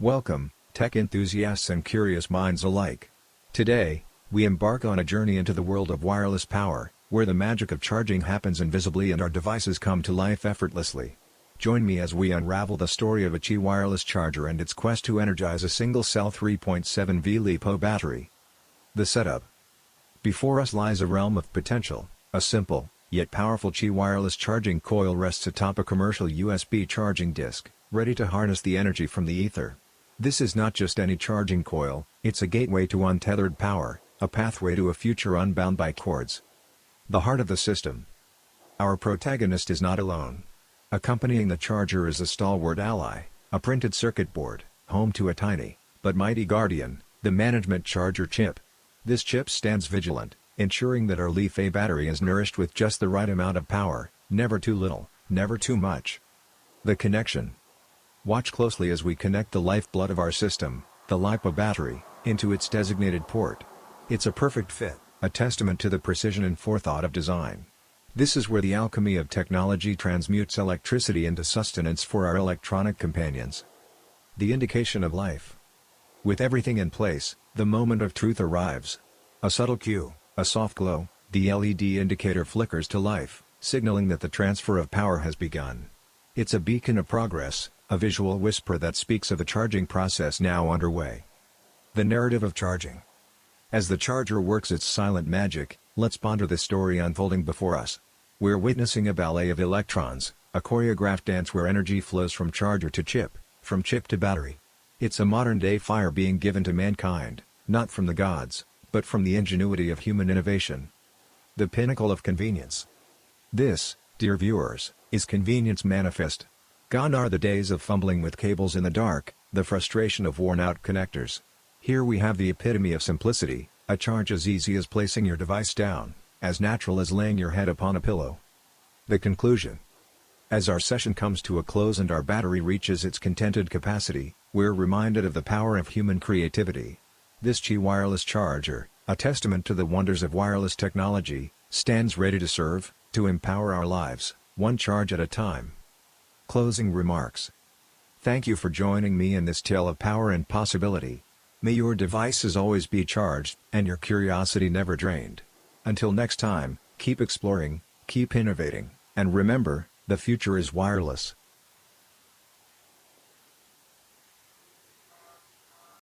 Welcome, tech enthusiasts and curious minds alike. Today, we embark on a journey into the world of wireless power, where the magic of charging happens invisibly and our devices come to life effortlessly. Join me as we unravel the story of a Qi wireless charger and its quest to energize a single-cell 3.7V LiPo battery. The setup. Before us lies a realm of potential. A simple, yet powerful Qi wireless charging coil rests atop a commercial USB charging disc, ready to harness the energy from the ether. This is not just any charging coil, it's a gateway to untethered power, a pathway to a future unbound by cords. The heart of the system. Our protagonist is not alone. Accompanying the charger is a stalwart ally, a printed circuit board, home to a tiny, but mighty guardian, the management charger chip. This chip stands vigilant, ensuring that our LiPo battery is nourished with just the right amount of power, never too little, never too much. The connection. Watch closely as we connect the lifeblood of our system, the LiPo battery, into its designated port. It's a perfect fit, a testament to the precision and forethought of design. This is where the alchemy of technology transmutes electricity into sustenance for our electronic companions. The indication of life. With everything in place, the moment of truth arrives. A subtle cue, a soft glow, the LED indicator flickers to life, signaling that the transfer of power has begun. It's a beacon of progress, a visual whisper that speaks of the charging process now underway. The narrative of charging. As the charger works its silent magic, let's ponder the story unfolding before us. We're witnessing a ballet of electrons, a choreographed dance where energy flows from charger to chip, from chip to battery. It's a modern-day fire being given to mankind, not from the gods, but from the ingenuity of human innovation. The pinnacle of convenience. This, dear viewers, is convenience manifest. Gone are the days of fumbling with cables in the dark, the frustration of worn-out connectors. Here we have the epitome of simplicity, a charge as easy as placing your device down, as natural as laying your head upon a pillow. The conclusion. As our session comes to a close and our battery reaches its contented capacity, we're reminded of the power of human creativity. This Qi wireless charger, a testament to the wonders of wireless technology, stands ready to serve, to empower our lives, one charge at a time. Closing remarks. Thank you for joining me in this tale of power and possibility. May your devices always be charged, and your curiosity never drained. Until next time, keep exploring, keep innovating, and remember, the future is wireless.